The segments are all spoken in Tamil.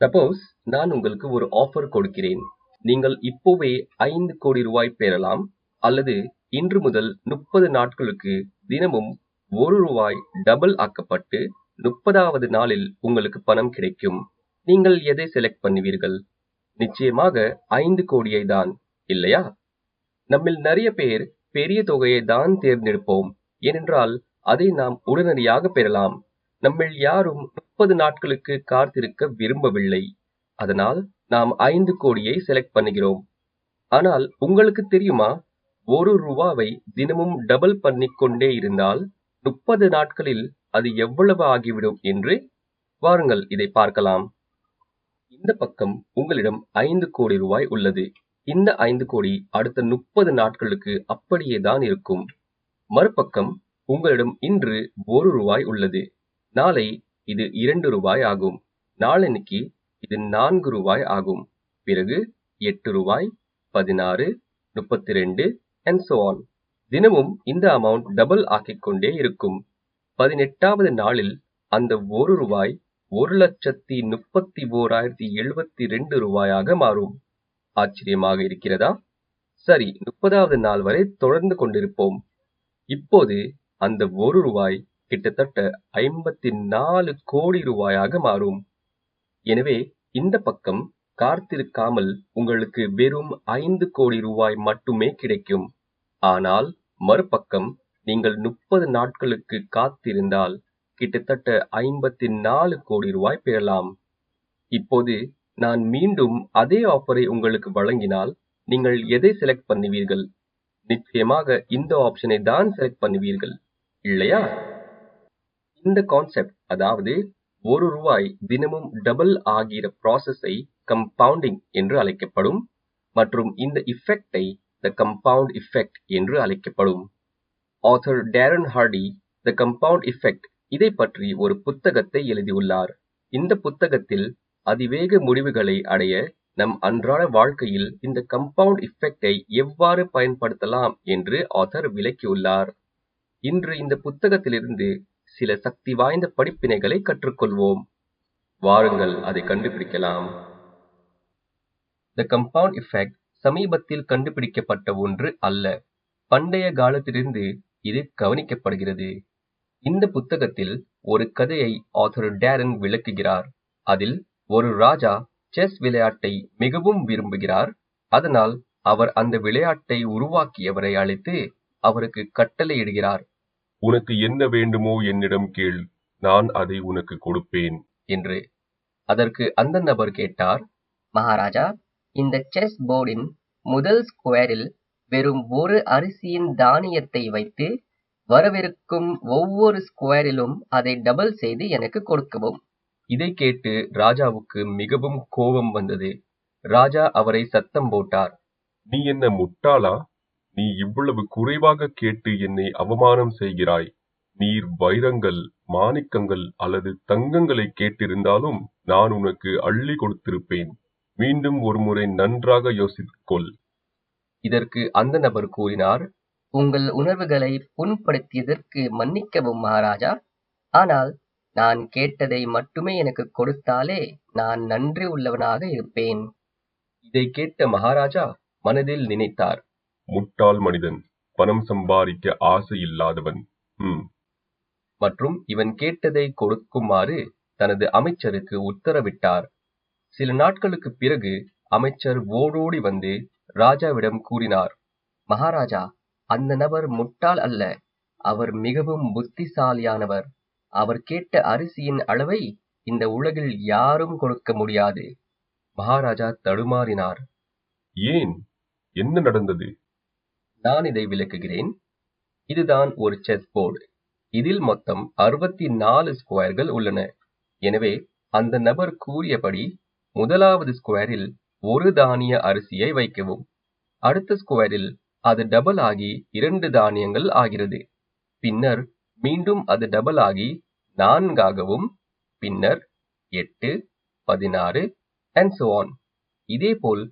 சப்போஸ் நான் உங்களுக்கு ஒரு ஆஃபர் கொடுக்கிறேன். நீங்கள் இப்போவே 5 கோடி ரூபாய் பெறலாம், அல்லது இன்று முதல் 30 நாட்களுக்கு தினமும் ரூபாய் 1 டபுள் ஆக்கப்பட்டு 30வது நாளில் உங்களுக்கு பணம் கிடைக்கும். நீங்கள் எதை செலக்ட் பண்ணுவீர்கள்? நிச்சயமாக 5 கோடியை தான், இல்லையா? நம்மில் நிறைய பேர் பெரிய தொகையை தான் தேர்ந்தெடுப்போம். ஏனென்றால் அதை நாம் உடனடியாக பெறலாம். நம்மில் யாரும் 30 நாட்களுக்கு காத்திருக்க விரும்பவில்லை. அதனால் நாம் 5 கோடியை செலக்ட் பண்ணுகிறோம். ஆனால் உங்களுக்கு தெரியுமா, ரூபாவை தினமும் டபுள் பண்ணிக்கொண்டே இருந்தால் 30 நாட்களில் அது எவ்வளவு ஆகிவிடும் என்று? வாருங்கள் இதை பார்க்கலாம். இந்த பக்கம் உங்களிடம் 5 கோடி ரூபாய் உள்ளது. இந்த 5 கோடி அடுத்த 30 நாட்களுக்கு அப்படியே தான் இருக்கும். மறுபக்கம் உங்களிடம் இன்று ரூபாய் உள்ளது. நாளை இது 2 ரூபாய் ஆகும். நாளன்னைக்கு இது 4 ரூபாய் ஆகும். பிறகு 8 ரூபாய், 16, 32 and so on. தினமும் இந்த அமௌண்ட் டபுள் ஆக்கிக்கொண்டே இருக்கும். 18வது நாளில் அந்த ரூபாய் 1,31,072 ரூபாயாக மாறும். ஆச்சரியமாக இருக்கிறதா? சரி, 30வது நாள் வரை தொடர்ந்து கொண்டிருப்போம். இப்போது அந்த ரூபாய் கிட்டத்தட்ட 54 கோடி ரூபாயாக மாறும். எனவே இந்த பக்கம் காத்திருக்காமல் உங்களுக்கு வெறும் 5 கோடி ரூபாய் மட்டுமே கிடைக்கும். ஆனால் மறுபக்கம் நீங்கள் 30 நாட்களுக்கு காத்திருந்தால் கிட்டத்தட்ட 54 கோடி ரூபாய் பெறலாம். இப்போது நான் மீண்டும் அதே ஆஃபரை உங்களுக்கு வழங்கினால் நீங்கள் எதை செலக்ட் பண்ணுவீர்கள்? நிச்சயமாக இந்த ஆப்ஷனை தான் செலக்ட் பண்ணுவீர்கள், இல்லையா? இந்த கான்செப்ட், அதாவது ரூபாய் தினமும் டபுள் ஆகிற ப்ராசஸை கம்பவுண்டிங் என்று அழைக்கப்படும். மற்றும் இந்த இஃபெக்டை த கம்பவுண்ட் இஃபெக்ட் என்று அழைக்கப்படும். ஆத்தர் டேரன் ஹார்டி த கம்பவுண்ட் இஃபெக்ட் இதை பற்றி ஒரு புத்தகத்தை எழுதியுள்ளார். இந்த புத்தகத்தில் அதிவேக முடிவுகளை அடைய நம் அன்றாட வாழ்க்கையில் இந்த கம்பவுண்ட் இஃபெக்டை எவ்வாறு பயன்படுத்தலாம் என்று ஆத்தர் விளக்கியுள்ளார். இன்று இந்த புத்தகத்திலிருந்து சில சக்தி வாய்ந்த படிப்பினைகளை கற்றுக்கொள்வோம். வாருங்கள் அதை கண்டுபிடிக்கலாம். த கம்பவுண்ட் இஃபெக்ட் சமீபத்தில் கண்டுபிடிக்கப்பட்ட ஒன்று அல்ல. பண்டைய காலத்திலிருந்து இது கவனிக்கப்படுகிறது. இந்த புத்தகத்தில் ஒரு கதையை ஆத்தர் டேரன் விளக்குகிறார். அதில் ஒரு ராஜா செஸ் விளையாட்டை மிகவும் விரும்புகிறார். அதனால் அவர் அந்த விளையாட்டை உருவாக்கியவரை அழைத்து அவருக்கு கட்டளையிடுகிறார். உனக்கு என்ன வேண்டுமோ என்னிடம் கேள், நான் அதை உனக்கு கொடுப்பேன் என்று. அதற்கு அந்த நபர் கேட்டார், மகாராஜா, இந்த செஸ் போர்டின் முதல் ஸ்கொயரில் வெறும் ஒரு அரிசியின் தானியத்தை வைத்து வரவிருக்கும் ஒவ்வொரு ஸ்கொயரிலும் அதை டபுள் செய்து எனக்கு கொடுக்கவும். இதை கேட்டு ராஜாவுக்கு மிகவும் கோபம் வந்தது. ராஜா அவரை சத்தம் போட்டார், நீ என்ன முட்டாளா? நீ இவ்வளவு குறைவாக கேட்டு என்னை அவமானம் செய்கிறாய். நீர் வைரங்கள், மாணிக்கங்கள் அல்லது தங்கங்களை கேட்டிருந்தாலும் நான் உனக்கு அள்ளி கொடுத்திருப்பேன். மீண்டும் ஒரு முறை நன்றாக யோசித்துக்கொள். இதற்கு அந்த நபர் கூறினார், உங்கள் உணர்வுகளை புண்படுத்தியதற்கு மன்னிக்கவும் மகாராஜா. ஆனால் நான் கேட்டதை மட்டுமே எனக்கு கொடுத்தாலே நான் நன்றி உள்ளவனாக இருப்பேன். இதை கேட்ட மகாராஜா மனதில் நினைத்தார், முட்டாள் மனிதன், பணம் சம்பாதிக்க ஆசை இல்லாதவன். மற்றும் இவன் கேட்டதை கொடுக்குமாறு தனது அமைச்சருக்கு உத்தரவிட்டார். சில நாட்களுக்கு பிறகு அமைச்சர் ஓடோடி வந்து ராஜாவிடம் கூறினார், மகாராஜா, அந்த நபர் முட்டாள் அல்ல, அவர் மிகவும் புத்திசாலியானவர். அவர் கேட்ட அரிசியின் அளவை இந்த உலகில் யாரும் கொடுக்க முடியாது. மகாராஜா தடுமாறினார். ஏன்? என்ன நடந்தது? நான் இதை விளக்குகிறேன். இதுதான் ஒரு செஸ் போர்டு. இதில் மொத்தம் 64 ஸ்கொயர்கள் உள்ளன. எனவே அந்த நபர் கூறியபடி முதலாவது ஸ்கொயரில் ஒரு தானிய அரிசியை வைக்கவும். அடுத்த ஸ்கொயரில் அது டபுள் ஆகி 2 தானியங்கள் ஆகிறது. பின்னர் மீண்டும் அது டபுள் ஆகி 4 ஆகவும், பின்னர் 8, 16 and so on. இதேபோல்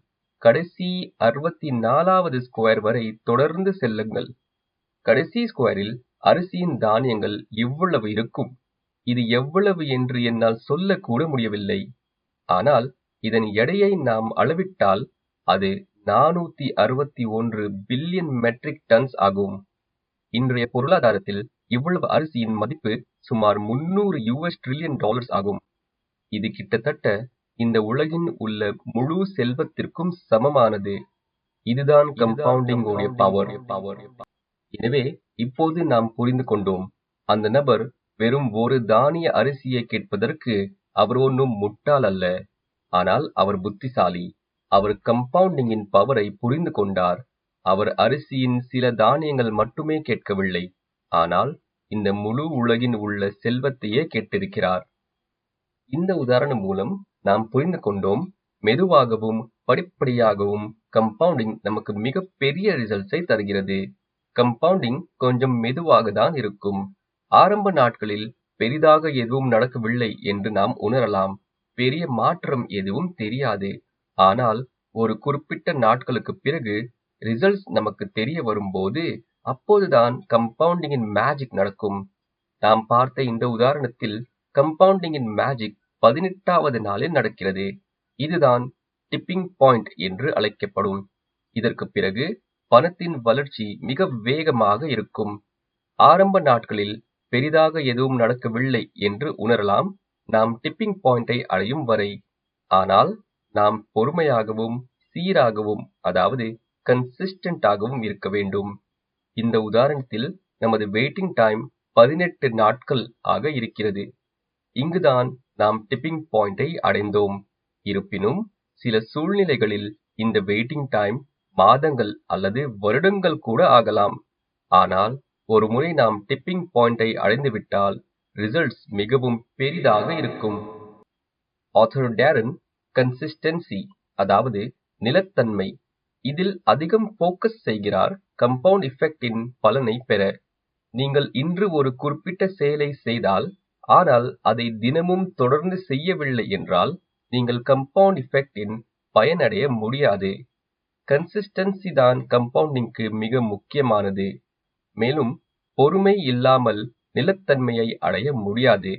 கடைசி 64வது ஸ்கொயர் வரை தொடர்ந்து செல்லுங்கள். கடைசி ஸ்கொயரில் அரிசியின் தானியங்கள் இவ்வளவு இருக்கும். இது எவ்வளவு என்று என்னால் சொல்லக்கூட முடியவில்லை. ஆனால் இதன் எடையை நாம் அளவிட்டால் அது 461 பில்லியன் மெட்ரிக் டன்ஸ் ஆகும். இன்றைய பொருளாதாரத்தில் இவ்வளவு அரிசியின் மதிப்பு சுமார் 300 US ட்ரில்லியன் டாலர்ஸ் ஆகும். இது கிட்டத்தட்ட இந்த உலகின் உள்ள முழு செல்வத்திற்கும் சமமானது. இதுதான் கம்பவுண்டிங் உடைய பவர். எனவே இப்போது நாம் புரிந்து கொண்டோம். அந்த நபர் வெறும் ஒரு தானிய அரிசியை கேட்பதற்கு அவர் ஒன்றும் முட்டாள் அல்ல. ஆனால் அவர் புத்திசாலி. அவர் கம்பவுண்டிங்கின் பவரை புரிந்து கொண்டார். அவர் அரிசியின் சில தானியங்கள் மட்டுமே கேட்கவில்லை, ஆனால் இந்த முழு உலகின் உள்ள செல்வத்தையே கேட்டிருக்கிறார். இந்த உதாரணம் மூலம் நாம் புரிந்து கொண்டோம், மெதுவாகவும் படிப்படியாகவும் கம்பவுண்டிங் நமக்கு மிக பெரிய ரிசல்ட்ஸை தருகிறது. கம்பவுண்டிங் கொஞ்சம் மெதுவாக தான் இருக்கும். ஆரம்ப நாட்களில் பெரிதாக எதுவும் நடக்கவில்லை என்று நாம் உணரலாம். பெரிய மாற்றம் எதுவும் தெரியாது. ஆனால் ஒரு குறிப்பிட்ட நாட்களுக்கு பிறகு ரிசல்ட்ஸ் நமக்கு தெரிய வரும்போது அப்போதுதான் கம்பவுண்டிங்கின் மேஜிக் நடக்கும். நாம் பார்த்த இந்த உதாரணத்தில் கம்பவுண்டிங்கின் மேஜிக் 18வது நாளில் நடக்கிறது. இதுதான் டிப்பிங் பாயிண்ட் என்று அழைக்கப்படும். இதற்கு பிறகு பணத்தின் வளர்ச்சி மிக வேகமாக இருக்கும். ஆரம்ப நாட்களில் பெரிதாக எதுவும் நடக்கவில்லை என்று உணரலாம், நாம் டிப்பிங் பாயிண்டை அடையும் வரை. ஆனால் நாம் பொறுமையாகவும் சீராகவும், அதாவது கன்சிஸ்டன்டாகவும் இருக்க வேண்டும். இந்த உதாரணத்தில் நமது வெயிட்டிங் டைம் 18 நாட்கள் ஆக இருக்கிறது. இங்குதான் நாம் டிப்பிங் பாயிண்டை அடைந்தோம். இருப்பினும் சில சூழ்நிலைகளில் இந்த வெயிட்டிங் டைம் மாதங்கள் அல்லது வருடங்கள் கூட ஆகலாம். ஆனால் ஒரு முறை நாம் டிப்பிங் பாயிண்டை அடைந்துவிட்டால் ரிசல்ட்ஸ் மிகவும் பெரிதாக இருக்கும். ஆத்தர் டேரன் கன்சிஸ்டன்சி, அதாவது நிலைத்தன்மை, இதில் அதிகம் ஃபோக்கஸ் செய்கிறார். கம்பவுண்ட் எஃபெக்டின் பலனை பெற நீங்கள் இன்று ஒரு குறிப்பிட்ட செயலை செய்தால், ஆனால் அதை தினமும் தொடர்ந்து செய்யவில்லை என்றால் நீங்கள் கம்பவுண்ட் எஃபெக்டின் பயனடைய முடியாது. கன்சிஸ்டன்சி தான் கம்பவுண்டிங்க்கு மிக முக்கியமானது. மேலும் பொறுமை இல்லாமல் நிலைத்தன்மையை அடைய முடியாது.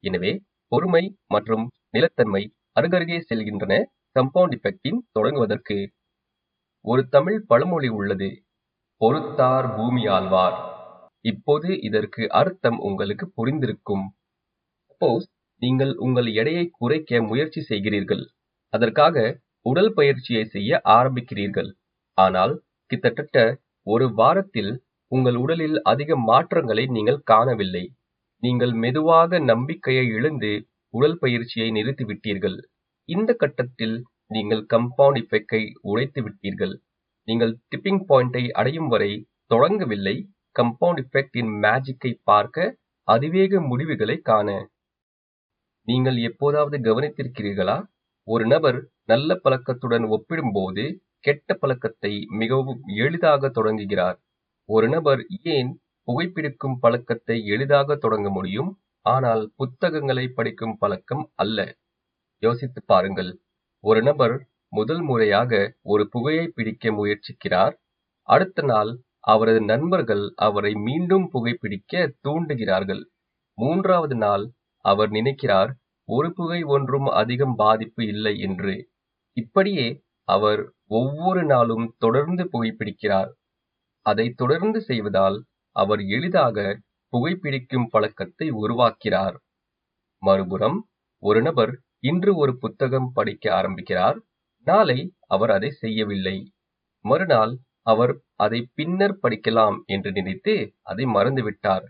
எனவே பொறுமை மற்றும் நிலைத்தன்மை அருகருகே செல்கின்றன கம்பவுண்ட் எஃபெக்டின் தொடங்குவதற்கு. ஒரு தமிழ் பழமொழி உள்ளது, பொறுத்தார் பூமி ஆழ்வார். இப்போது இதற்கு அர்த்தம் உங்களுக்கு புரிந்திருக்கும். சப்போஸ் நீங்கள் உங்கள் எடையை குறைக்க முயற்சி செய்கிறீர்கள். அதற்காக உடல் பயிற்சியை செய்ய ஆரம்பிக்கிறீர்கள். ஆனால் கிட்டத்தட்ட ஒரு வாரத்தில் உங்கள் உடலில் அதிக மாற்றங்களை நீங்கள் காணவில்லை. நீங்கள் மெதுவாக நம்பிக்கையை இழந்து உடல் பயிற்சியை நிறுத்திவிட்டீர்கள். இந்த கட்டத்தில் நீங்கள் கம்பவுண்ட் எஃபெக்டை உடைத்து விட்டீர்கள். நீங்கள் டிப்பிங் பாயிண்டை அடையும் வரை தொடங்கவில்லை. கம்பவுண்ட் எஃபெக்டின் மேஜிக்கை பார்க்க, அதிவேக முடிவுகளை காண. நீங்கள் எப்போதாவது கவனித்திருக்கிறீர்களா? ஒரு நபர் நல்ல பழக்கத்துடன் ஒப்பிடும்போது கெட்ட பழக்கத்தை மிகவும் எளிதாக தொடங்குகிறார். ஒரு நபர் ஏன் புகைப்பிடிக்கும் பழக்கத்தை எளிதாக தொடங்க முடியும், ஆனால் புத்தகங்களை படிக்கும் பழக்கம் அல்ல? யோசித்து பாருங்கள். ஒரு நபர் முதல் முறையாக ஒரு புகையை பிடிக்க முயற்சிக்கிறார். அடுத்த நாள் அவரது நண்பர்கள் அவரை மீண்டும் புகைப்பிடிக்க தூண்டுகிறார்கள். 3வது நாள் அவர் நினைக்கிறார், ஒரு புகை ஒன்றும் அதிகம் பாதிப்பு இல்லை என்று. இப்படியே அவர் ஒவ்வொரு நாளும் தொடர்ந்து புகைப்பிடிக்கிறார். அதை தொடர்ந்து செய்வதால் அவர் எளிதாக புகைப்பிடிக்கும் பழக்கத்தை உருவாக்கிறார். மறுபுறம் ஒரு நபர் இன்று ஒரு புத்தகம் படிக்க ஆரம்பிக்கிறார். நாளை அவர் அதை செய்யவில்லை. மறுநாள் அவர் அதை பின்னர் படிக்கலாம் என்று நினைத்து அதை மறந்துவிட்டார்.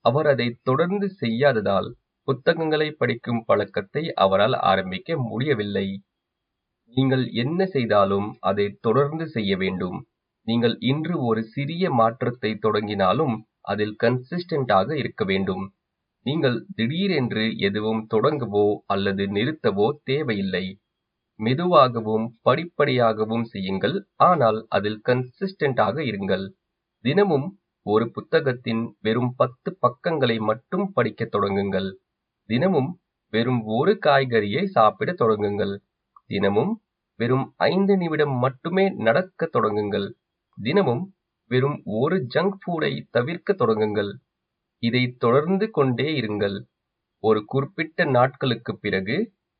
அவர் அதை தொடர்ந்து செய்யாததால் புத்தகங்களை படிக்கும் பழக்கத்தை அவரால் ஆரம்பிக்க முடியவில்லை. நீங்கள் என்ன செய்தாலும் அதை தொடர்ந்து செய்ய வேண்டும். நீங்கள் இன்று ஒரு சிறிய மாற்றத்தை தொடங்கினாலும் அதில் கன்சிஸ்டன்டாக இருக்க வேண்டும். நீங்கள் திடீரென்று எதுவும் தொடங்கவோ அல்லது நிறுத்தவோ தேவையில்லை. மெதுவாகவும் படிப்படியாகவும் செய்யுங்கள், ஆனால் அதில் கன்சிஸ்டன்டாக இருங்கள். தினமும் ஒரு புத்தகத்தின் வெறும் 10 பக்கங்களை மட்டும் படிக்க தொடங்குங்கள். தினமும் வெறும் ஒரு காய்கறியை சாப்பிட தொடங்குங்கள். தினமும் வெறும் 5 நிமிடம் மட்டுமே நடக்க தொடங்குங்கள். தினமும் வெறும் ஒரு ஜங்க் ஃபுட்டை தவிர்க்க தொடங்குங்கள். இதை தொடர்ந்து கொண்டே இருங்கள். ஒரு குறிப்பிட்ட நாட்களுக்கு பிறகு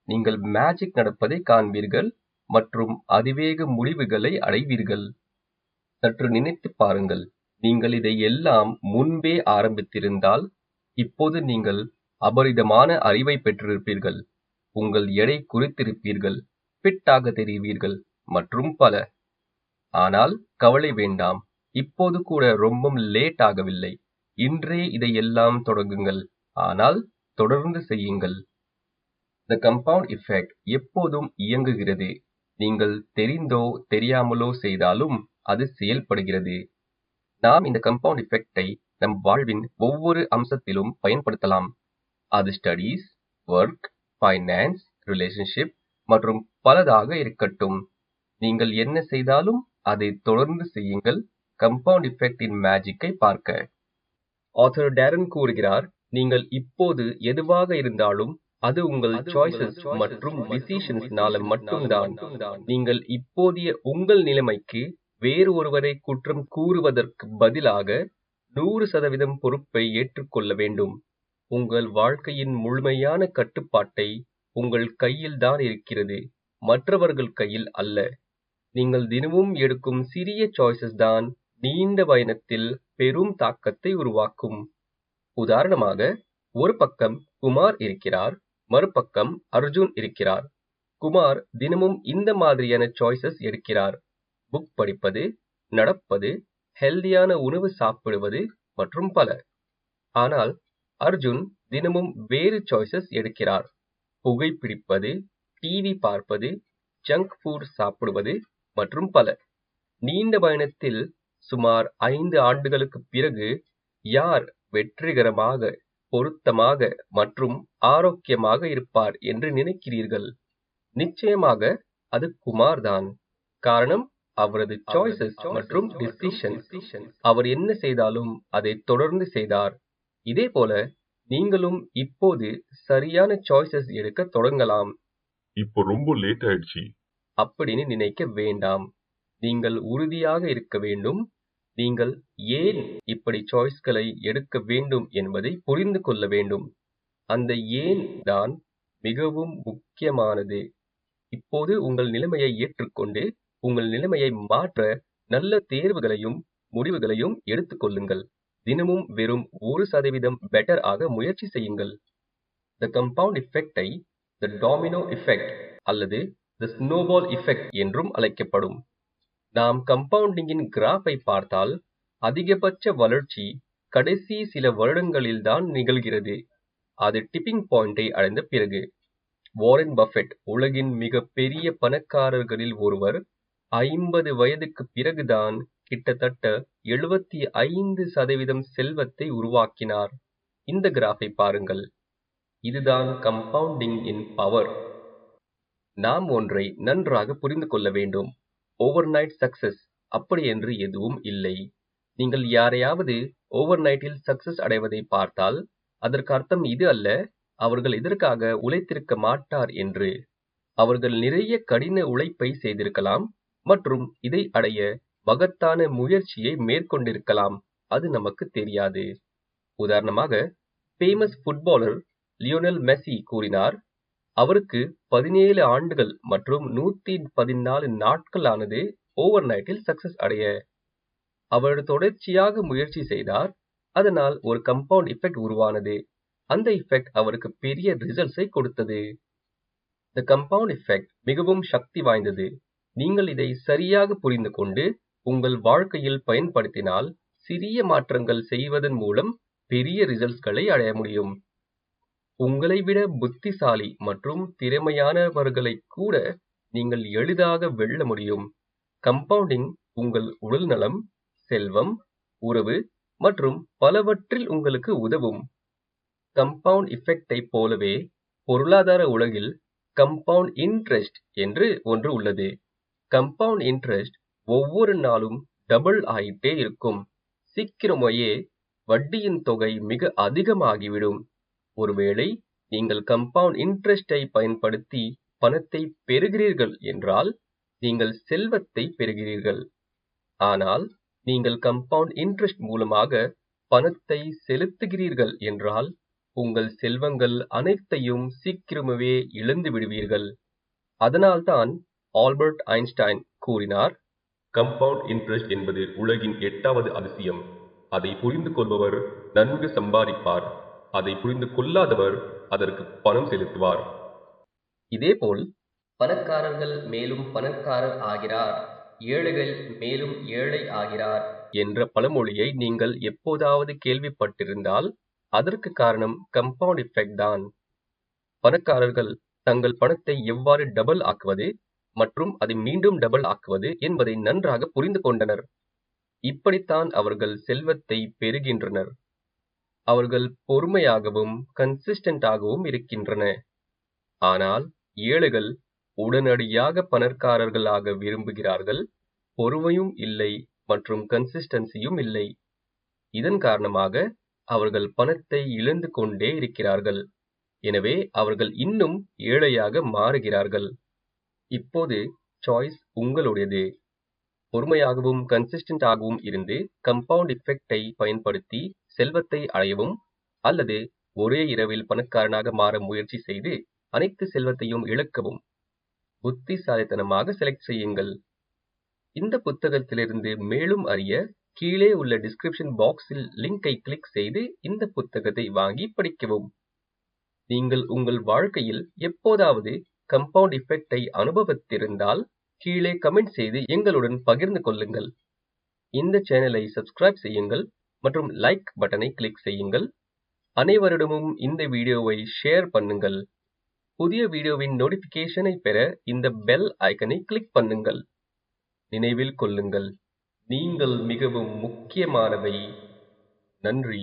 நீங்கள் மேஜிக் நடப்பதை காண்பீர்கள் மற்றும் அதிவேக முடிவுகளை அடைவீர்கள். சற்று நினைத்துப் பாருங்கள், நீங்கள் இதை எல்லாம் முன்பே ஆரம்பித்திருந்தால் இப்போது நீங்கள் அபரிதமான அறிவை பெற்றிருப்பீர்கள், உங்கள் எடை குறைத்திருப்பீர்கள், ஃபிட்டாக தெரிவீர்கள் மற்றும் பல. ஆனால் கவலை வேண்டாம், இப்போது கூட ரொம்பவும் லேட் ஆகவில்லை. இன்றே இதையெல்லாம் தொடங்குங்கள், ஆனால் தொடர்ந்து செய்யுங்கள். த கம்பவுண்ட் எஃபெக்ட் எப்போதும் இயங்குகிறது. நீங்கள் தெரிந்தோ தெரியாமலோ செய்தாலும் அது செயல்படுகிறது. நாம் இந்த கம்பவுண்ட் எஃபெக்டை நம் வாழ்வின் ஒவ்வொரு அம்சத்திலும் பயன்படுத்தலாம். அது ஸ்டடீஸ், ஒர்க், ஃபைனான்ஸ், ரிலேஷன்ஷிப் மற்றும் பலதாக இருக்கட்டும். நீங்கள் என்ன செய்தாலும் அதை தொடர்ந்து செய்யுங்கள், கம்பவுண்ட் எஃபெக்டின் மேஜிக்கை பார்க்க. ஆத்தர் டேரன் கூறுகிறார், நீங்கள் இப்போது எதுவாக இருந்தாலும் அது உங்கள் சாய்ஸஸ் மற்றும் டிசிஷன்ஸ்னால மட்டும்தான். நீங்கள் இப்போதைய உங்கள் நிலைமைக்கு வேறு ஒருவரை குற்றம் கூறுவதற்கு பதிலாக 100% பொறுப்பை ஏற்றுக்கொள்ள வேண்டும். உங்கள் வாழ்க்கையின் முழுமையான கட்டுப்பாட்டை உங்கள் கையில் தான் இருக்கிறது, மற்றவர்கள் கையில் அல்ல. நீங்கள் தினமும் எடுக்கும் சிறிய சாய்ஸஸ் தான் நீண்ட பயணத்தில் பெரும் தாக்கத்தை உருவாக்கும். உதாரணமாக, ஒரு பக்கம் குமார் இருக்கிறார், மறுபக்கம் அர்ஜுன் இருக்கிறார். குமார் தினமும் இந்த மாதிரியான சாய்ஸஸ் எடுக்கிறார்: புக் படிப்பது, நடப்பது, ஹெல்தியான உணவு சாப்பிடுவது மற்றும் பல. ஆனால் அர்ஜுன் தினமும் வேறு சாய்ஸஸ் எடுக்கிறார்: புகைப்பிடிப்பது, டிவி பார்ப்பது, ஜங்க் ஃபுட் சாப்பிடுவது மற்றும் பல. நீண்ட பயணத்தில் சுமார் 5 ஆண்டுகளுக்குப் பிறகு யார் வெற்றிகரமாக, பொருத்தமாக மற்றும் ஆரோக்கியமாக இருப்பார் என்று நினைக்கிறீர்கள்? நிச்சயமாக அது குமார் தான். காரணம் அவரது சாய்ஸஸ் மற்றும் டிசிஷன்ஸ். அவர் என்ன செய்தாலும் அதை தொடர்ந்து செய்தார். இதேபோல நீங்களும் இப்போது சரியான சாய்ஸஸ் எடுக்க தொடங்கலாம். இப்போ ரொம்ப லேட் ஆயிடுச்சு. அப்படின்னு நினைக்க வேண்டாம். நீங்கள் உறுதியாக இருக்க வேண்டும். நீங்கள் ஏன் இப்படி சாய்ஸ்களை எடுக்க வேண்டும் என்பதை புரிந்து கொள்ள வேண்டும். அந்த ஏன் தான் மிகவும் முக்கியமானது. இப்போது உங்கள் நிலைமையை ஏற்றுக்கொண்டு உங்கள் நிலைமையை மாற்ற நல்ல தேர்வுகளையும் முடிவுகளையும் எடுத்துக்கொள்ளுங்கள். தினமும் வெறும் 1% பெட்டர் ஆக முயற்சி செய்யுங்கள். த கம்பவுண்ட் எஃபெக்டை த டாமினோ எஃபெக்ட் அல்லது த ஸ்னோபால் எஃபெக்ட் என்றும் அழைக்கப்படும். நாம் கம்பவுண்டிங்கின் கிராஃபை பார்த்தால் அதிகபட்ச வளர்ச்சி கடைசி சில வருடங்களில்தான் நிகழ்கிறது. அது டிப்பிங் பாயிண்டை அடைந்த பிறகு. வாரன் பஃபெட் உலகின் மிக பெரிய பணக்காரர்களில் ஒருவர் 50 வயதுக்கு பிறகுதான் கிட்டத்தட்ட 75% செல்வத்தை உருவாக்கினார். இந்த கிராஃபை பாருங்கள். இதுதான் கம்பவுண்டிங் இன் பவர். நாம் ஒன்றை நன்றாக புரிந்து கொள்ள வேண்டும். ஓவர் நைட் சக்சஸ் அப்படி என்று எதுவும் இல்லை. நீங்கள் யாரையாவது ஓவர் நைட்டில் சக்சஸ் அடைவதை பார்த்தால் அதற்கு அர்த்தம் இது அல்ல, அவர்கள் இதற்காக உழைத்திருக்க மாட்டார் என்று. அவர்கள் நிறைய கடின உழைப்பை செய்திருக்கலாம் மற்றும் இதை அடைய மகத்தான முயற்சியை மேற்கொண்டிருக்கலாம். அது நமக்கு தெரியாது. உதாரணமாக, ஃபேமஸ் ஃபுட்பாலர் லியோனல் மெஸ்ஸி கூறினார், அவருக்கு 17 ஆண்டுகள் மற்றும் 114 நாட்கள் ஆனது ஓவர் நைட்டில் சக்சஸ் அடைய. அவர் தொடர்ச்சியாக முயற்சி செய்தார். அதனால் ஒரு கம்பவுண்ட் எஃபெக்ட் உருவானது. அந்த எஃபெக்ட் அவருக்கு பெரிய ரிசல்ட்ஸை கொடுத்தது. த கம்பவுண்ட் எஃபெக்ட் மிகவும் சக்தி வாய்ந்தது. நீங்கள் இதை சரியாக புரிந்து கொண்டு உங்கள் வாழ்க்கையில் பயன்படுத்தினால் சிறிய மாற்றங்கள் செய்வதன் மூலம் பெரிய ரிசல்ட்ஸ்களை அடைய முடியும். உங்களை விட புத்திசாலி மற்றும் திறமையானவர்களை கூட நீங்கள் எளிதாக வெல்ல முடியும். கம்பவுண்டிங் உங்கள் உடல் நலம், செல்வம், உறவு மற்றும் பலவற்றில் உங்களுக்கு உதவும். கம்பவுண்ட் எஃபெக்டை போலவே பொருளாதார உலகில் கம்பவுண்ட் இன்ட்ரெஸ்ட் என்று ஒன்று உள்ளது. கம்பவுண்ட் இன்ட்ரெஸ்ட் ஒவ்வொரு நாளும் டபுள் ஆயிட்டே இருக்கும். சீக்கிரமேயே வட்டியின் தொகை மிக அதிகமாகிவிடும். ஒருவேளை நீங்கள் கம்பவுண்ட் இன்ட்ரெஸ்டை பயன்படுத்தி பணத்தை பெறுகிறீர்கள் என்றால் நீங்கள் செல்வத்தை பெறுகிறீர்கள். ஆனால் நீங்கள் கம்பவுண்ட் இன்ட்ரெஸ்ட் மூலமாக பணத்தை செலுத்துகிறீர்கள் என்றால் உங்கள் செல்வங்கள் அனைத்தையும் சீக்கிரமே இழந்து விடுவீர்கள். அதனால்தான் ஆல்பர்ட் ஐன்ஸ்டைன் கூறினார், கம்பவுண்ட் இன்ட்ரெஸ்ட் என்பது உலகின் 8வது அதிசயம். அதை புரிந்து கொள்பவர் நன்கு சம்பாதிப்பார். அதை புரிந்து கொள்ளாதவர் அதற்கு பணம் செலுத்துவார். இதேபோல் பணக்காரர்கள் மேலும் பணக்காரர் ஆகிறார், ஏழைகள் மேலும் ஏழை ஆகிறார் என்ற பழமொழியை நீங்கள் எப்போதாவது கேள்விப்பட்டிருந்தால் அதற்கு காரணம் கம்பவுண்ட் எஃபெக்ட் தான். பணக்காரர்கள் தங்கள் பணத்தை எவ்வாறு டபுள் ஆக்குவது மற்றும் அதை மீண்டும் டபுள் ஆக்குவது என்பதை நன்றாக புரிந்து கொண்டனர். இப்படித்தான் அவர்கள் செல்வத்தை பெறுகின்றனர். அவர்கள் பொறுமையாகவும் கன்சிஸ்டன்டாகவும் இருக்கின்றன. ஆனால் ஏழைகள் உடனடியாக பணக்காரர்களாக விரும்புகிறார்கள். பொறுமையும் இல்லை மற்றும் கன்சிஸ்டன்சியும் இல்லை. இதன் காரணமாக அவர்கள் பணத்தை இழந்து கொண்டே இருக்கிறார்கள். எனவே அவர்கள் இன்னும் ஏழையாக மாறுகிறார்கள். இப்போது சாய்ஸ் உங்களுடையது. பொறுமையாகவும் கன்சிஸ்டன்டாகவும் இருந்து கம்பவுண்ட் எஃபெக்டை பயன்படுத்தி செல்வத்தை அடையவும், அல்லது ஒரே இரவில் பணக்காரனாக மாற முயற்சி செய்து அனைத்து செல்வத்தையும் இழக்கவும். புத்திசாலித்தனமாக செலக்ட் செய்யுங்கள். இந்த புத்தகத்திலிருந்து மேலும் அறிய கீழே உள்ள டிஸ்கிரிப்ஷன் பாக்ஸில் லிங்கை கிளிக் செய்து இந்த புத்தகத்தை வாங்கி படிக்கவும். நீங்கள் உங்கள் வாழ்க்கையில் எப்போதாவது கம்பவுண்ட் எஃபெக்டை அனுபவித்திருந்தால் கீழே கமெண்ட் செய்து எங்களுடன் பகிர்ந்து கொள்ளுங்கள். இந்த சேனலை சப்ஸ்கிரைப் செய்யுங்கள் மற்றும் லைக் பட்டனை கிளிக் செய்யுங்கள். அனைவரிடமும் இந்த வீடியோவை ஷேர் பண்ணுங்கள். புதிய வீடியோவின் நோட்டிபிகேஷனை பெற இந்த பெல் ஐக்கனை கிளிக் பண்ணுங்கள். நினைவில் கொள்ளுங்கள், நீங்கள் மிகவும் முக்கியமானவை. நன்றி.